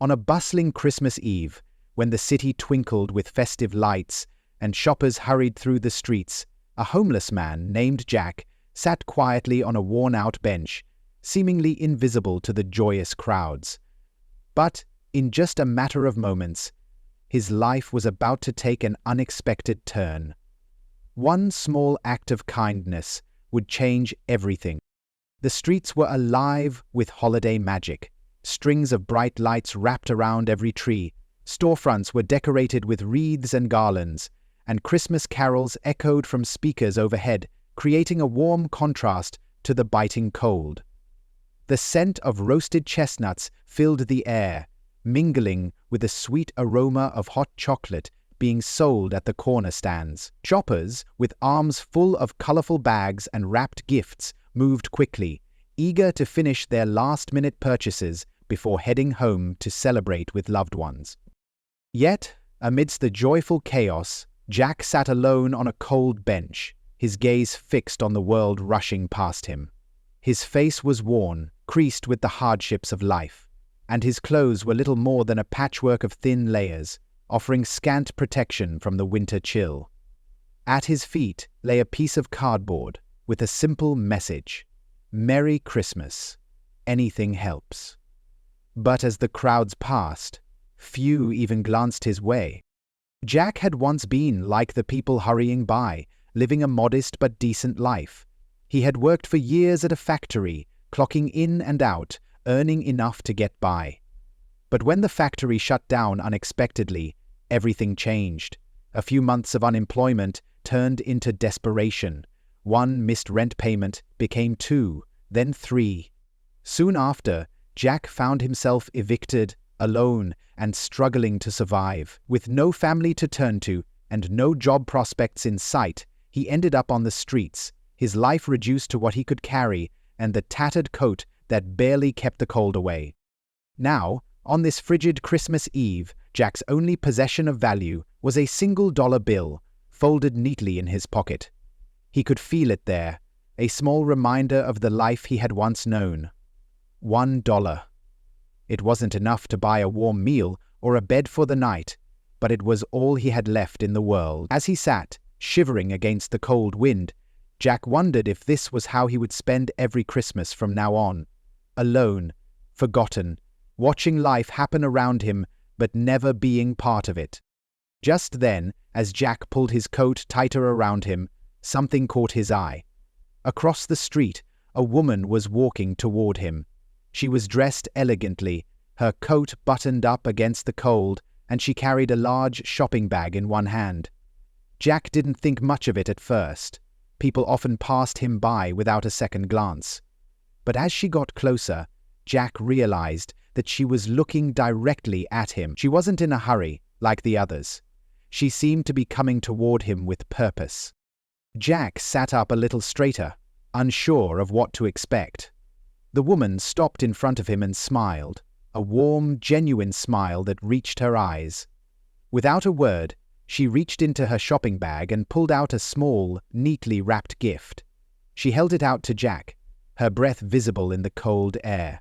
On a bustling Christmas Eve, when the city twinkled with festive lights and shoppers hurried through the streets, a homeless man named Jack sat quietly on a worn-out bench, seemingly invisible to the joyous crowds. But, in just a matter of moments, his life was about to take an unexpected turn. One small act of kindness would change everything. The streets were alive with holiday magic. Strings of bright lights wrapped around every tree. Storefronts were decorated with wreaths and garlands, and Christmas carols echoed from speakers overhead, creating a warm contrast to the biting cold. The scent of roasted chestnuts filled the air, mingling with the sweet aroma of hot chocolate being sold at the corner stands. Shoppers, with arms full of colorful bags and wrapped gifts, moved quickly, eager to finish their last-minute purchases before heading home to celebrate with loved ones. Yet, amidst the joyful chaos, Jack sat alone on a cold bench, his gaze fixed on the world rushing past him. His face was worn, creased with the hardships of life, and his clothes were little more than a patchwork of thin layers, offering scant protection from the winter chill. At his feet lay a piece of cardboard with a simple message: "Merry Christmas. Anything helps." But as the crowds passed, few even glanced his way. Jack had once been like the people hurrying by, living a modest but decent life. He had worked for years at a factory, clocking in and out, earning enough to get by. But when the factory shut down unexpectedly, everything changed. A few months of unemployment turned into desperation. One missed rent payment became 2, then 3. Soon after, Jack found himself evicted, alone, and struggling to survive. With no family to turn to and no job prospects in sight, he ended up on the streets, his life reduced to what he could carry and the tattered coat that barely kept the cold away. Now, on this frigid Christmas Eve, Jack's only possession of value was a single-dollar bill, folded neatly in his pocket. He could feel it there, a small reminder of the life he had once known. $1. It wasn't enough to buy a warm meal or a bed for the night, but it was all he had left in the world. As he sat, shivering against the cold wind, Jack wondered if this was how he would spend every Christmas from now on. Alone, forgotten, watching life happen around him, but never being part of it. Just then, as Jack pulled his coat tighter around him, something caught his eye. Across the street, a woman was walking toward him. She was dressed elegantly, her coat buttoned up against the cold, and she carried a large shopping bag in one hand. Jack didn't think much of it at first. People often passed him by without a second glance. But as she got closer, Jack realized that she was looking directly at him. She wasn't in a hurry, like the others. She seemed to be coming toward him with purpose. Jack sat up a little straighter, unsure of what to expect. The woman stopped in front of him and smiled, a warm, genuine smile that reached her eyes. Without a word, she reached into her shopping bag and pulled out a small, neatly wrapped gift. She held it out to Jack, her breath visible in the cold air.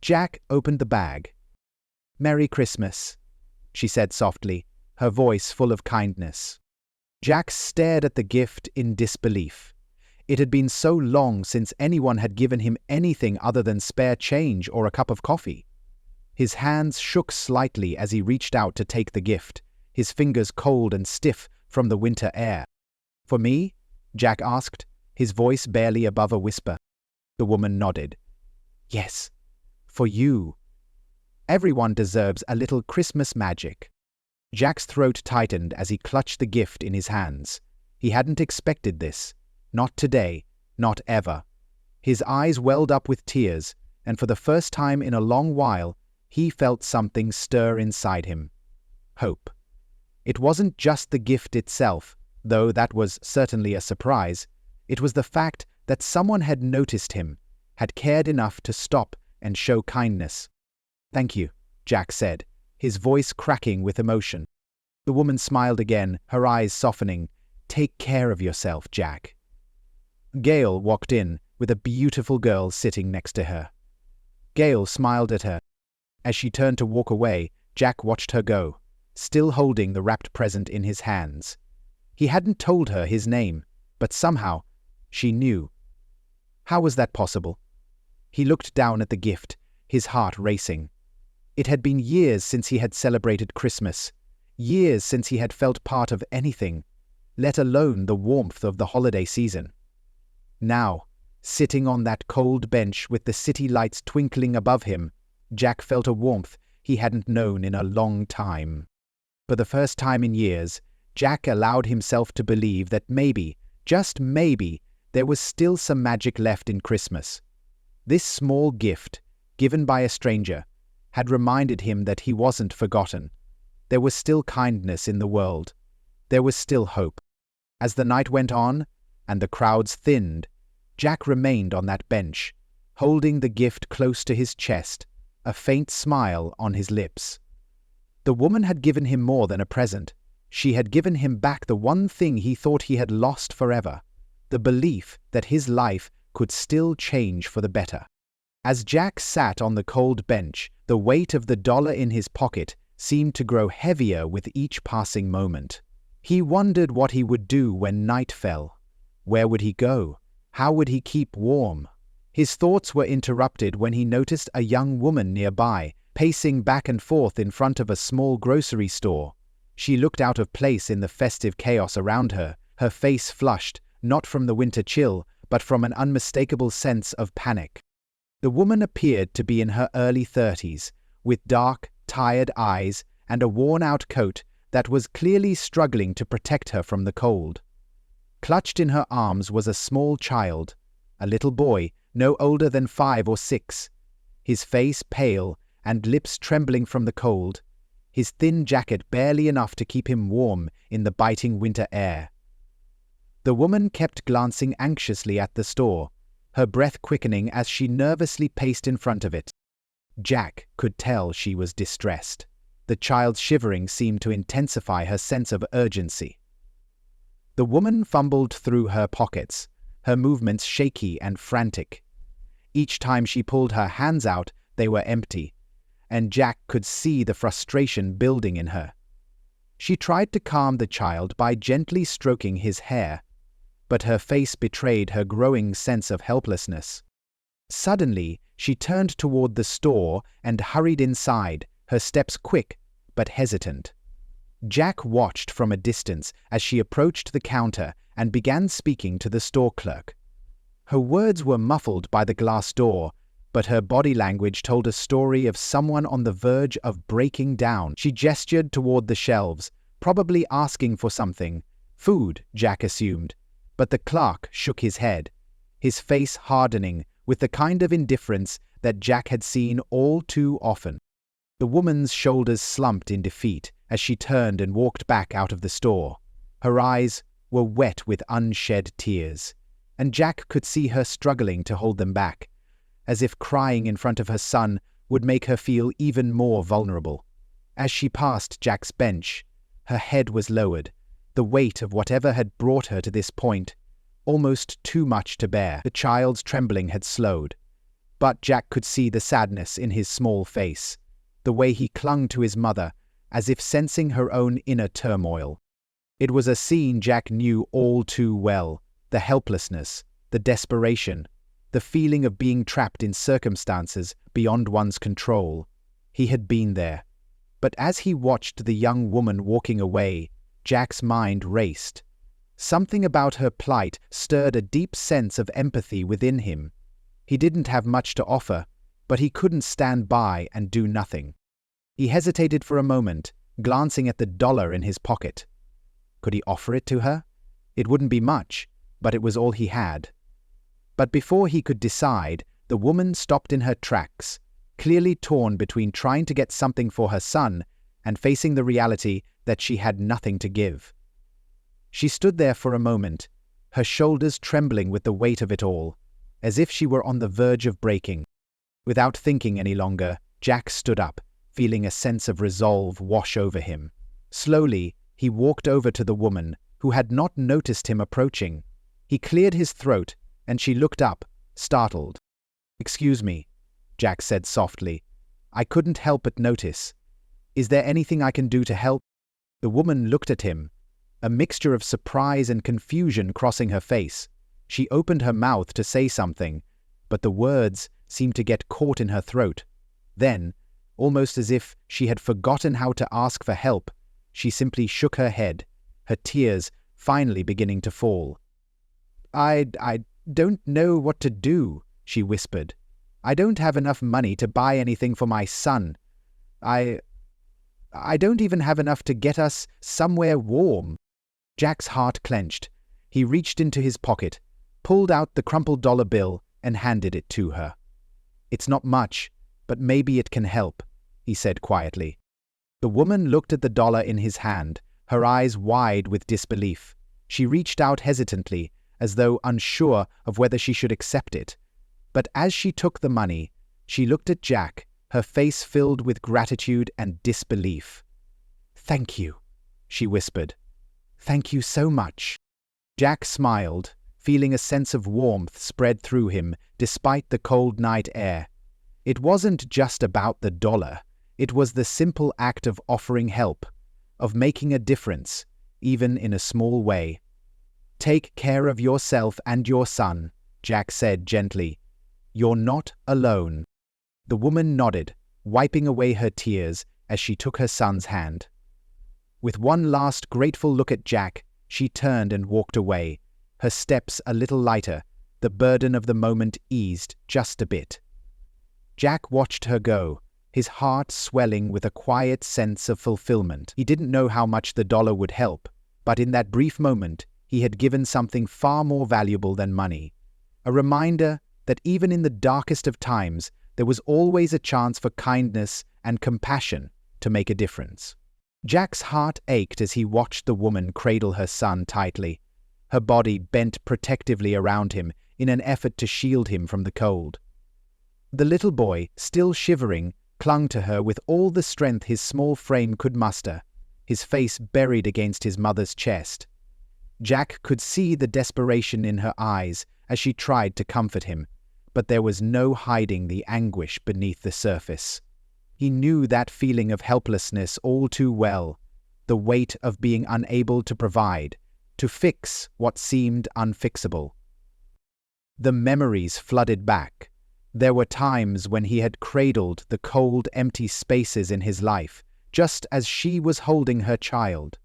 Jack opened the bag. "Merry Christmas," she said softly, her voice full of kindness. Jack stared at the gift in disbelief. It had been so long since anyone had given him anything other than spare change or a cup of coffee. His hands shook slightly as he reached out to take the gift, his fingers cold and stiff from the winter air. "For me?" Jack asked, his voice barely above a whisper. The woman nodded. "Yes, for you. Everyone deserves a little Christmas magic." Jack's throat tightened as he clutched the gift in his hands. He hadn't expected this. Not today, not ever. His eyes welled up with tears, and for the first time in a long while, he felt something stir inside him. Hope. It wasn't just the gift itself, though that was certainly a surprise. It was the fact that someone had noticed him, had cared enough to stop and show kindness. "Thank you," Jack said, his voice cracking with emotion. The woman smiled again, her eyes softening. "Take care of yourself, Jack." Gail walked in, with a beautiful girl sitting next to her. Gail smiled at her. As she turned to walk away, Jack watched her go, still holding the wrapped present in his hands. He hadn't told her his name, but somehow she knew. How was that possible? He looked down at the gift, his heart racing. It had been years since he had celebrated Christmas, years since he had felt part of anything, let alone the warmth of the holiday season. Now, sitting on that cold bench with the city lights twinkling above him, Jack felt a warmth he hadn't known in a long time. For the first time in years, Jack allowed himself to believe that maybe, just maybe, there was still some magic left in Christmas. This small gift, given by a stranger, had reminded him that he wasn't forgotten. There was still kindness in the world. There was still hope. As the night went on, and the crowds thinned, Jack remained on that bench, holding the gift close to his chest, a faint smile on his lips. The woman had given him more than a present. She had given him back the one thing he thought he had lost forever, the belief that his life could still change for the better. As Jack sat on the cold bench, the weight of the dollar in his pocket seemed to grow heavier with each passing moment. He wondered what he would do when night fell. Where would he go? How would he keep warm? His thoughts were interrupted when he noticed a young woman nearby, pacing back and forth in front of a small grocery store. She looked out of place in the festive chaos around her, her face flushed, not from the winter chill, but from an unmistakable sense of panic. The woman appeared to be in her early 30s, with dark, tired eyes and a worn-out coat that was clearly struggling to protect her from the cold. Clutched in her arms was a small child, a little boy, no older than 5 or 6, his face pale and lips trembling from the cold, his thin jacket barely enough to keep him warm in the biting winter air. The woman kept glancing anxiously at the store, her breath quickening as she nervously paced in front of it. Jack could tell she was distressed. The child's shivering seemed to intensify her sense of urgency. The woman fumbled through her pockets, her movements shaky and frantic. Each time she pulled her hands out, they were empty, and Jack could see the frustration building in her. She tried to calm the child by gently stroking his hair, but her face betrayed her growing sense of helplessness. Suddenly, she turned toward the store and hurried inside, her steps quick but hesitant. Jack watched from a distance as she approached the counter and began speaking to the store clerk. Her words were muffled by the glass door, but her body language told a story of someone on the verge of breaking down. She gestured toward the shelves, probably asking for something. Food, Jack assumed, but the clerk shook his head, his face hardening with the kind of indifference that Jack had seen all too often. The woman's shoulders slumped in defeat as she turned and walked back out of the store. Her eyes were wet with unshed tears, and Jack could see her struggling to hold them back, as if crying in front of her son would make her feel even more vulnerable. As she passed Jack's bench, her head was lowered, the weight of whatever had brought her to this point, almost too much to bear. The child's trembling had slowed, but Jack could see the sadness in his small face, the way he clung to his mother, as if sensing her own inner turmoil. It was a scene Jack knew all too well, the helplessness, the desperation, the feeling of being trapped in circumstances beyond one's control. He had been there. But as he watched the young woman walking away, Jack's mind raced. Something about her plight stirred a deep sense of empathy within him. He didn't have much to offer, but he couldn't stand by and do nothing. He hesitated for a moment, glancing at the dollar in his pocket. Could he offer it to her? It wouldn't be much, but it was all he had. But before he could decide, the woman stopped in her tracks, clearly torn between trying to get something for her son and facing the reality that she had nothing to give. She stood there for a moment, her shoulders trembling with the weight of it all, as if she were on the verge of breaking. Without thinking any longer, Jack stood up, feeling a sense of resolve wash over him. Slowly, he walked over to the woman, who had not noticed him approaching. He cleared his throat, and she looked up, startled. "Excuse me," Jack said softly. I couldn't help but notice. Is there anything I can do to help? The woman looked at him, a mixture of surprise and confusion crossing her face. She opened her mouth to say something, but the words seemed to get caught in her throat. Then, almost as if she had forgotten how to ask for help, she simply shook her head, her tears finally beginning to fall. I don't know what to do," she whispered. "I don't have enough money to buy anything for my son. I don't even have enough to get us somewhere warm." Jack's heart clenched. He reached into his pocket, pulled out the crumpled dollar bill, and handed it to her. "It's not much, but maybe it can help," he said quietly. The woman looked at the dollar in his hand, her eyes wide with disbelief. She reached out hesitantly, as though unsure of whether she should accept it. But as she took the money, she looked at Jack, her face filled with gratitude and disbelief. "Thank you," she whispered. "Thank you so much." Jack smiled, feeling a sense of warmth spread through him despite the cold night air. It wasn't just about the dollar. It was the simple act of offering help, of making a difference, even in a small way. "Take care of yourself and your son," Jack said gently. "You're not alone." The woman nodded, wiping away her tears as she took her son's hand. With one last grateful look at Jack, she turned and walked away, her steps a little lighter, the burden of the moment eased just a bit. Jack watched her go, his heart swelling with a quiet sense of fulfillment. He didn't know how much the dollar would help, but in that brief moment, he had given something far more valuable than money. A reminder that even in the darkest of times, there was always a chance for kindness and compassion to make a difference. Jack's heart ached as he watched the woman cradle her son tightly, her body bent protectively around him in an effort to shield him from the cold. The little boy, still shivering, clung to her with all the strength his small frame could muster, his face buried against his mother's chest. Jack could see the desperation in her eyes as she tried to comfort him, but there was no hiding the anguish beneath the surface. He knew that feeling of helplessness all too well, the weight of being unable to provide, to fix what seemed unfixable. The memories flooded back. There were times when he had cradled the cold, empty spaces in his life, just as she was holding her child.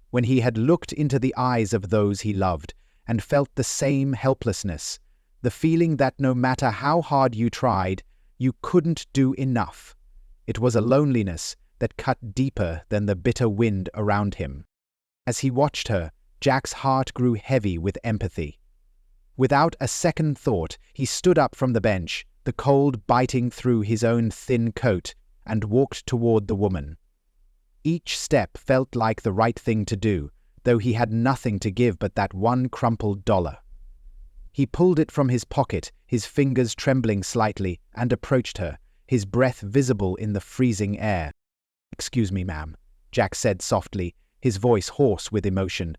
When he had looked into the eyes of those he loved and felt the same helplessness, the feeling that no matter how hard you tried, you couldn't do enough. It was a loneliness that cut deeper than the bitter wind around him. As he watched her, Jack's heart grew heavy with empathy. Without a second thought, he stood up from the bench, the cold biting through his own thin coat, and walked toward the woman. Each step felt like the right thing to do, though he had nothing to give but that one crumpled dollar. He pulled it from his pocket, his fingers trembling slightly, and approached her, his breath visible in the freezing air. "Excuse me, ma'am," Jack said softly, his voice hoarse with emotion.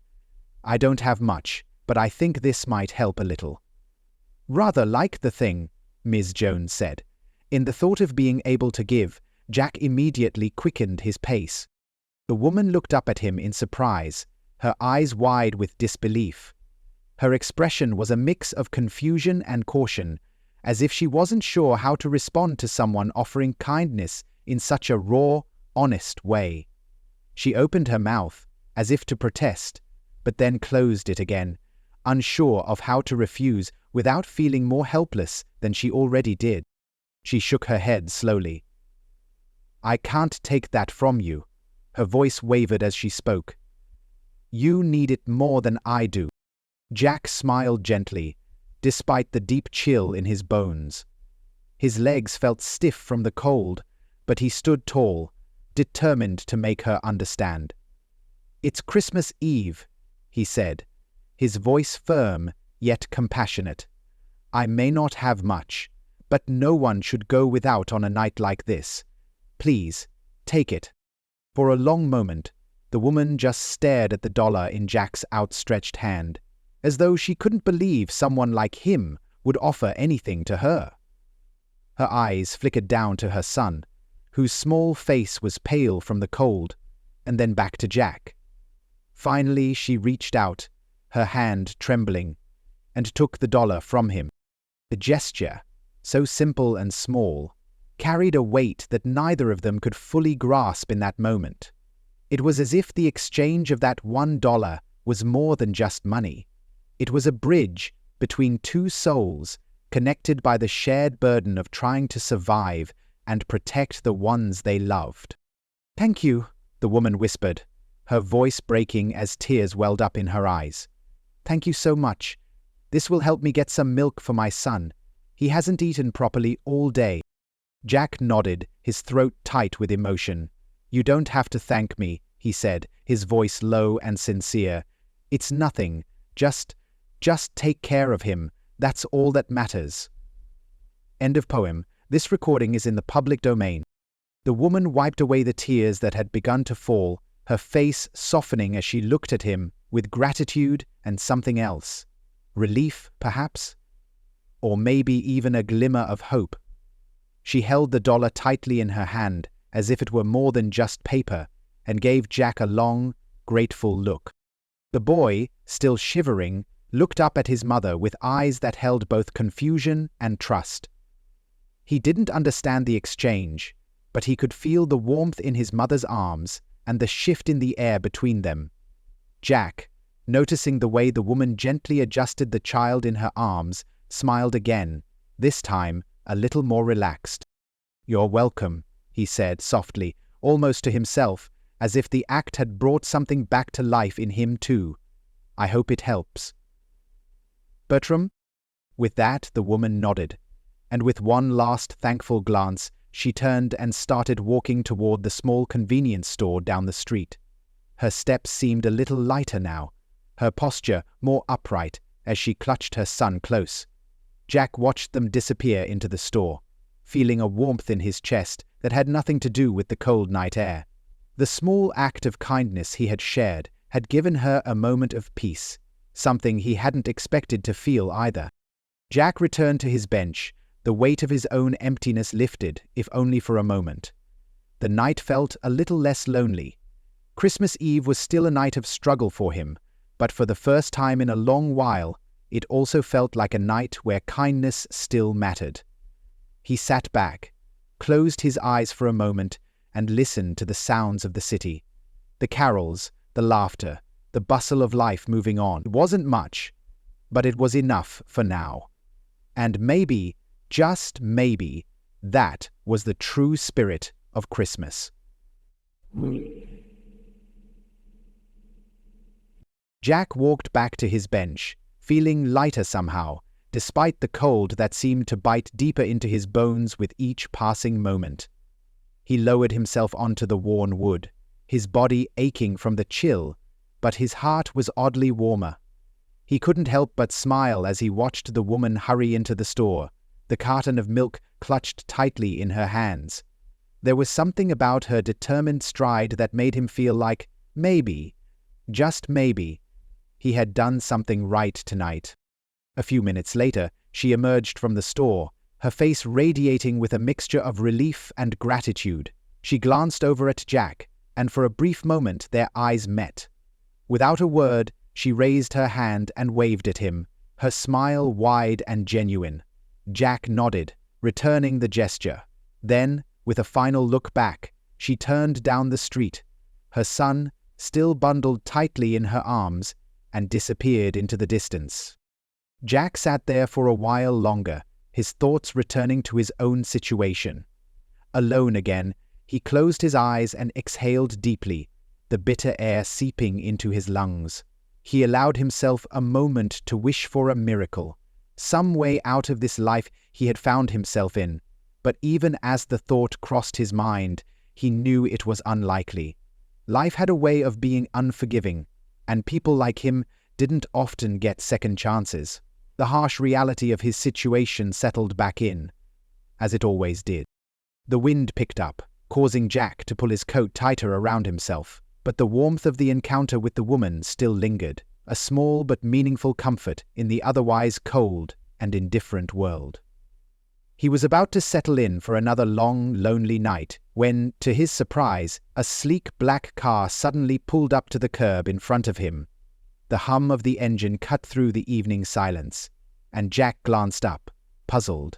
"I don't have much, but I think this might help a little." "Rather like the thing," Ms. Jones said. In the thought of being able to give, Jack immediately quickened his pace. The woman looked up at him in surprise, her eyes wide with disbelief. Her expression was a mix of confusion and caution, as if she wasn't sure how to respond to someone offering kindness in such a raw, honest way. She opened her mouth, as if to protest, but then closed it again, unsure of how to refuse without feeling more helpless than she already did. She shook her head slowly. "I can't take that from you." Her voice wavered as she spoke. "You need it more than I do." Jack smiled gently, despite the deep chill in his bones. His legs felt stiff from the cold, but he stood tall, determined to make her understand. "It's Christmas Eve," he said, his voice firm yet compassionate. "I may not have much, but no one should go without on a night like this. Please, take it." For a long moment, the woman just stared at the dollar in Jack's outstretched hand, as though she couldn't believe someone like him would offer anything to her. Her eyes flickered down to her son, whose small face was pale from the cold, and then back to Jack. Finally, she reached out, her hand trembling, and took the dollar from him. The gesture, so simple and small, carried a weight that neither of them could fully grasp in that moment. It was as if the exchange of that $1 was more than just money. It was a bridge between two souls connected by the shared burden of trying to survive and protect the ones they loved. "Thank you," the woman whispered, her voice breaking as tears welled up in her eyes. "Thank you so much. This will help me get some milk for my son. He hasn't eaten properly all day." Jack nodded, his throat tight with emotion. "You don't have to thank me," he said, his voice low and sincere. "It's nothing. Just take care of him. That's all that matters." End of poem. This recording is in the public domain. The woman wiped away the tears that had begun to fall, her face softening as she looked at him with gratitude and something else. Relief, perhaps? Or maybe even a glimmer of hope. She held the dollar tightly in her hand, as if it were more than just paper, and gave Jack a long, grateful look. The boy, still shivering, looked up at his mother with eyes that held both confusion and trust. He didn't understand the exchange, but he could feel the warmth in his mother's arms and the shift in the air between them. Jack, noticing the way the woman gently adjusted the child in her arms, smiled again, this time a little more relaxed. "You're welcome," he said softly, almost to himself, as if the act had brought something back to life in him too. "I hope it helps." "Bertram?" With that, the woman nodded, and with one last thankful glance, she turned and started walking toward the small convenience store down the street. Her steps seemed a little lighter now, her posture more upright as she clutched her son close. Jack watched them disappear into the store, feeling a warmth in his chest that had nothing to do with the cold night air. The small act of kindness he had shared had given her a moment of peace, something he hadn't expected to feel either. Jack returned to his bench, the weight of his own emptiness lifted, if only for a moment. The night felt a little less lonely. Christmas Eve was still a night of struggle for him, but for the first time in a long while, it also felt like a night where kindness still mattered. He sat back, closed his eyes for a moment, and listened to the sounds of the city. The carols, the laughter, the bustle of life moving on. It wasn't much, but it was enough for now. And maybe, just maybe, that was the true spirit of Christmas. Jack walked back to his bench, feeling lighter somehow, despite the cold that seemed to bite deeper into his bones with each passing moment. He lowered himself onto the worn wood, his body aching from the chill, but his heart was oddly warmer. He couldn't help but smile as he watched the woman hurry into the store, the carton of milk clutched tightly in her hands. There was something about her determined stride that made him feel like, maybe, just maybe, he had done something right tonight. A few minutes later, she emerged from the store, her face radiating with a mixture of relief and gratitude. She glanced over at Jack, and for a brief moment their eyes met. Without a word, she raised her hand and waved at him, her smile wide and genuine. Jack nodded, returning the gesture. Then, with a final look back, she turned down the street, her son still bundled tightly in her arms, and disappeared into the distance. Jack sat there for a while longer, his thoughts returning to his own situation. Alone again, he closed his eyes and exhaled deeply, the bitter air seeping into his lungs. He allowed himself a moment to wish for a miracle, some way out of this life he had found himself in, but even as the thought crossed his mind, he knew it was unlikely. Life had a way of being unforgiving, and people like him didn't often get second chances. The harsh reality of his situation settled back in, as it always did. The wind picked up, causing Jack to pull his coat tighter around himself, but the warmth of the encounter with the woman still lingered, a small but meaningful comfort in the otherwise cold and indifferent world. He was about to settle in for another long, lonely night when, to his surprise, a sleek black car suddenly pulled up to the curb in front of him. The hum of the engine cut through the evening silence, and Jack glanced up, puzzled.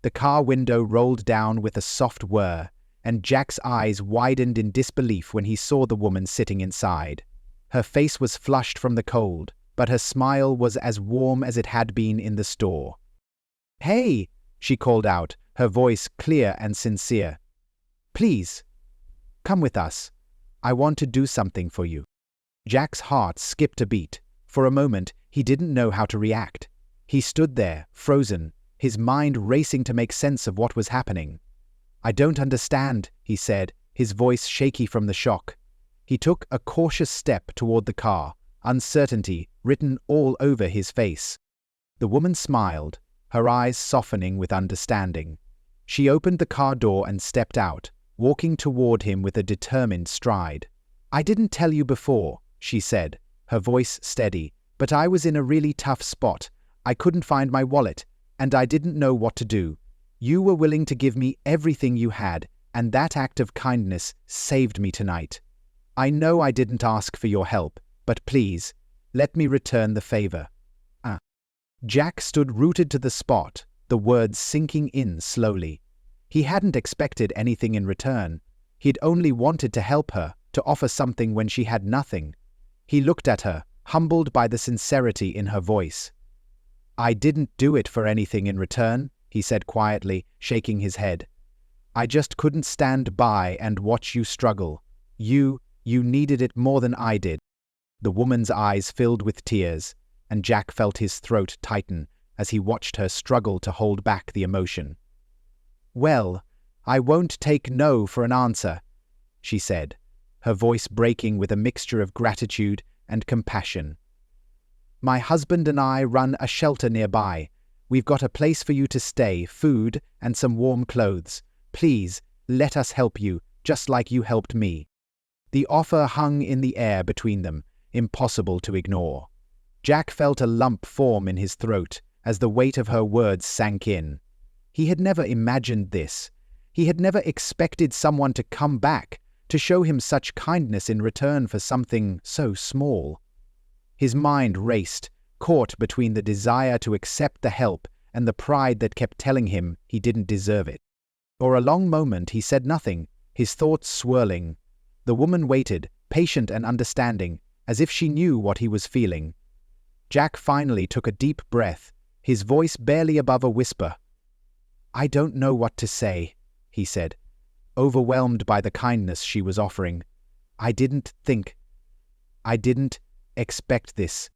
The car window rolled down with a soft whir, and Jack's eyes widened in disbelief when he saw the woman sitting inside. Her face was flushed from the cold, but her smile was as warm as it had been in the store. "Hey!" she called out, her voice clear and sincere. "Please, come with us. I want to do something for you." Jack's heart skipped a beat. For a moment, he didn't know how to react. He stood there, frozen, his mind racing to make sense of what was happening. "I don't understand," he said, his voice shaky from the shock. He took a cautious step toward the car, uncertainty written all over his face. The woman smiled, her eyes softening with understanding. She opened the car door and stepped out, walking toward him with a determined stride. "I didn't tell you before," she said, her voice steady, "but I was in a really tough spot. I couldn't find my wallet, and I didn't know what to do. You were willing to give me everything you had, and that act of kindness saved me tonight. I know I didn't ask for your help, but please, let me return the favor." Jack stood rooted to the spot, the words sinking in slowly. He hadn't expected anything in return. He'd only wanted to help her, to offer something when she had nothing. He looked at her, humbled by the sincerity in her voice. "I didn't do it for anything in return," he said quietly, shaking his head. "I just couldn't stand by and watch you struggle. You needed it more than I did." The woman's eyes filled with tears, and Jack felt his throat tighten as he watched her struggle to hold back the emotion. "Well, I won't take no for an answer," she said, her voice breaking with a mixture of gratitude and compassion. "My husband and I run a shelter nearby. We've got a place for you to stay, food, and some warm clothes. Please, let us help you, just like you helped me." The offer hung in the air between them, impossible to ignore. Jack felt a lump form in his throat as the weight of her words sank in. He had never imagined this. He had never expected someone to come back, to show him such kindness in return for something so small. His mind raced, caught between the desire to accept the help and the pride that kept telling him he didn't deserve it. For a long moment he said nothing, his thoughts swirling. The woman waited, patient and understanding, as if she knew what he was feeling. Jack finally took a deep breath, his voice barely above a whisper. "I don't know what to say," he said, overwhelmed by the kindness she was offering. I didn't expect this."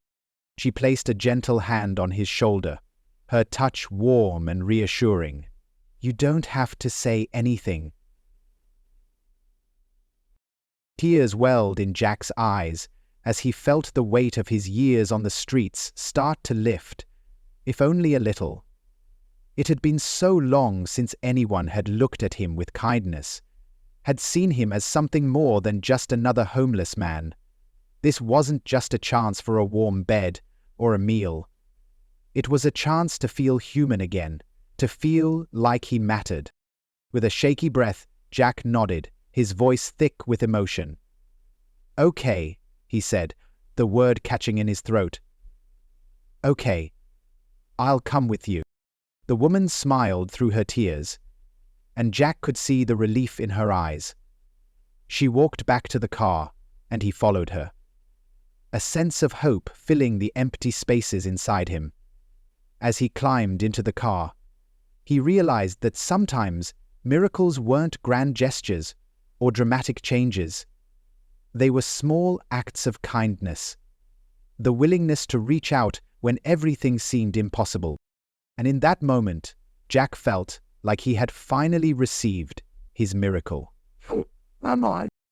She placed a gentle hand on his shoulder, her touch warm and reassuring. "You don't have to say anything." Tears welled in Jack's eyes as he felt the weight of his years on the streets start to lift, if only a little. It had been so long since anyone had looked at him with kindness, had seen him as something more than just another homeless man. This wasn't just a chance for a warm bed or a meal. It was a chance to feel human again, to feel like he mattered. With a shaky breath, Jack nodded, his voice thick with emotion. "Okay," he said, the word catching in his throat. "Okay, I'll come with you." The woman smiled through her tears, and Jack could see the relief in her eyes. She walked back to the car, and he followed her. A sense of hope filling the empty spaces inside him. As he climbed into the car, he realized that sometimes miracles weren't grand gestures or dramatic changes. They were small acts of kindness, the willingness to reach out when everything seemed impossible. And in that moment, Jack felt like he had finally received his miracle.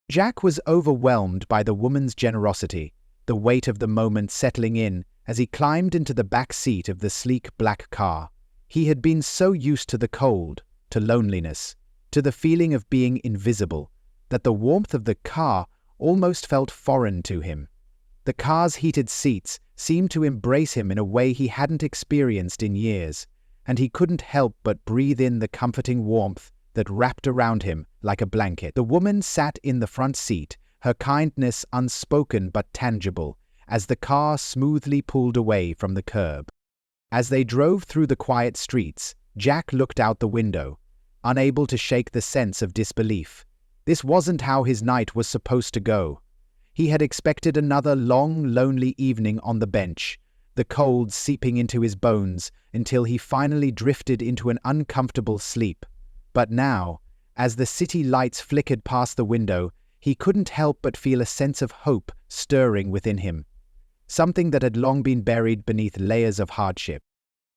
Jack was overwhelmed by the woman's generosity, the weight of the moment settling in as he climbed into the back seat of the sleek black car. He had been so used to the cold, to loneliness, to the feeling of being invisible, that the warmth of the car almost felt foreign to him. The car's heated seats seemed to embrace him in a way he hadn't experienced in years, and he couldn't help but breathe in the comforting warmth that wrapped around him like a blanket. The woman sat in the front seat, her kindness unspoken but tangible, as the car smoothly pulled away from the curb. As they drove through the quiet streets, Jack looked out the window, unable to shake the sense of disbelief. This wasn't how his night was supposed to go. He had expected another long, lonely evening on the bench, the cold seeping into his bones until he finally drifted into an uncomfortable sleep. But now, as the city lights flickered past the window, he couldn't help but feel a sense of hope stirring within him, something that had long been buried beneath layers of hardship.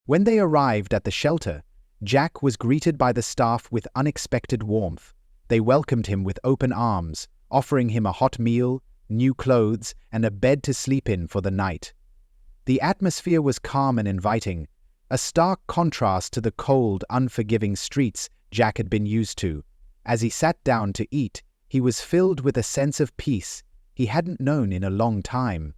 When they arrived at the shelter, Jack was greeted by the staff with unexpected warmth. They welcomed him with open arms, offering him a hot meal, new clothes, and a bed to sleep in for the night. The atmosphere was calm and inviting, a stark contrast to the cold, unforgiving streets Jack had been used to. As he sat down to eat, he was filled with a sense of peace he hadn't known in a long time.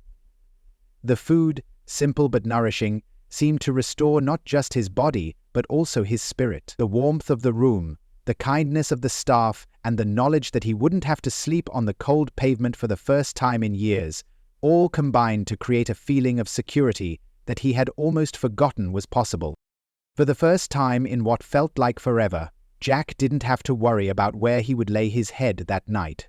The food, simple but nourishing, seemed to restore not just his body, but also his spirit. The warmth of the room, the kindness of the staff, and the knowledge that he wouldn't have to sleep on the cold pavement for the first time in years, all combined to create a feeling of security that he had almost forgotten was possible. For the first time in what felt like forever, Jack didn't have to worry about where he would lay his head that night.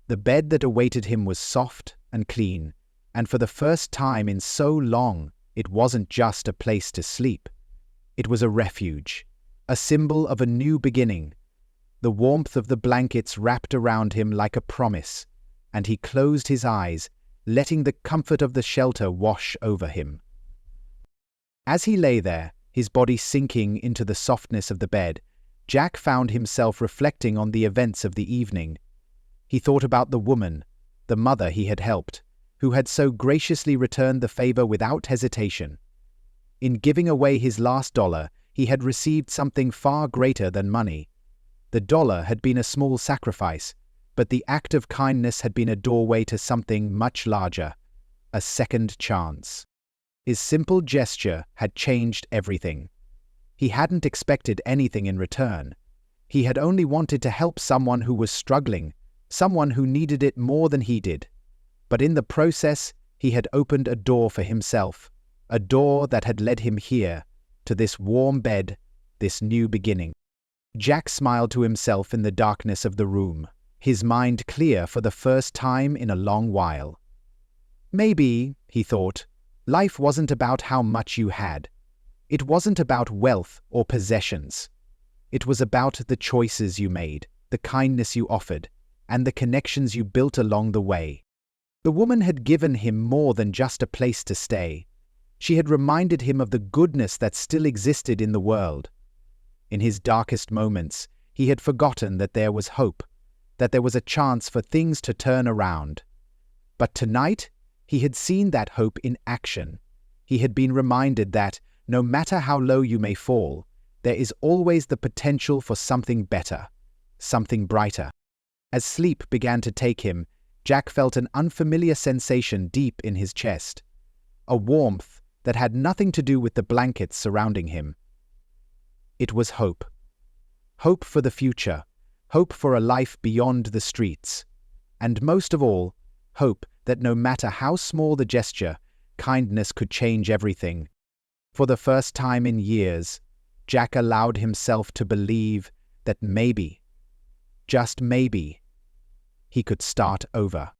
The bed that awaited him was soft and clean, and for the first time in so long, it wasn't just a place to sleep. It was a refuge, a symbol of a new beginning. The warmth of the blankets wrapped around him like a promise, and he closed his eyes, letting the comfort of the shelter wash over him. As he lay there, his body sinking into the softness of the bed, Jack found himself reflecting on the events of the evening. He thought about the woman, the mother he had helped, who had so graciously returned the favor without hesitation. In giving away his last dollar, he had received something far greater than money. The dollar had been a small sacrifice, but the act of kindness had been a doorway to something much larger, a second chance. His simple gesture had changed everything. He hadn't expected anything in return. He had only wanted to help someone who was struggling, someone who needed it more than he did. But in the process, he had opened a door for himself, a door that had led him here, to this warm bed, this new beginning. Jack smiled to himself in the darkness of the room, his mind clear for the first time in a long while. Maybe, he thought, life wasn't about how much you had. It wasn't about wealth or possessions. It was about the choices you made, the kindness you offered, and the connections you built along the way. The woman had given him more than just a place to stay. She had reminded him of the goodness that still existed in the world. In his darkest moments, he had forgotten that there was hope, that there was a chance for things to turn around. But tonight, he had seen that hope in action. He had been reminded that, no matter how low you may fall, there is always the potential for something better, something brighter. As sleep began to take him, Jack felt an unfamiliar sensation deep in his chest, a warmth that had nothing to do with the blankets surrounding him. It was hope. Hope for the future, hope for a life beyond the streets, and most of all, hope that no matter how small the gesture, kindness could change everything. For the first time in years, Jack allowed himself to believe that maybe, just maybe, he could start over.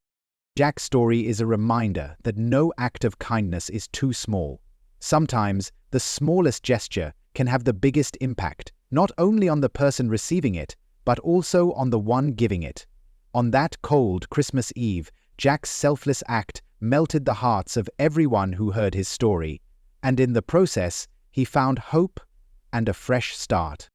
Jack's story is a reminder that no act of kindness is too small. Sometimes, the smallest gesture can have the biggest impact, not only on the person receiving it, but also on the one giving it. On that cold Christmas Eve, Jack's selfless act melted the hearts of everyone who heard his story, and in the process, he found hope and a fresh start.